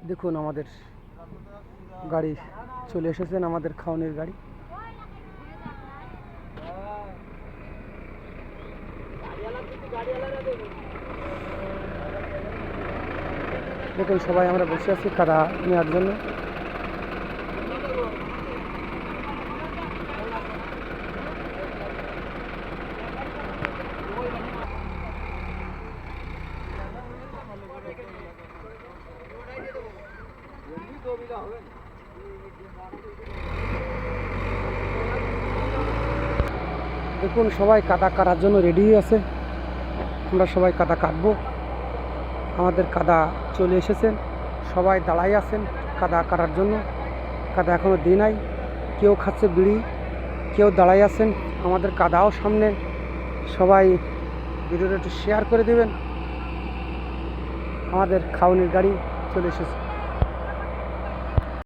দেখুন আমাদের গাড়ি চলে এসেছেন, আমাদের খাওয়ানোর গাড়ি। দেখুন সবাই আমরা বসে আছি কাদা নেওয়ার জন্য। দেখুন সবাই কাদা কাটার জন্য রেডি আছে। আমরা সবাই কাদা কাটবো। আমাদের কাদা চলে এসেছেন, সবাই দাঁড়াই আছেন কাদা কাটার জন্য। কাদা এখনও দিই নাই, কেউ খাচ্ছে বিড়ি, কেউ দাঁড়াই আছেন। আমাদের কাদাও সামনে, সবাই ভিডিওটা একটু শেয়ার করে দেবেন। আমাদের খাওয়ানোর গাড়ি চলে এসেছে।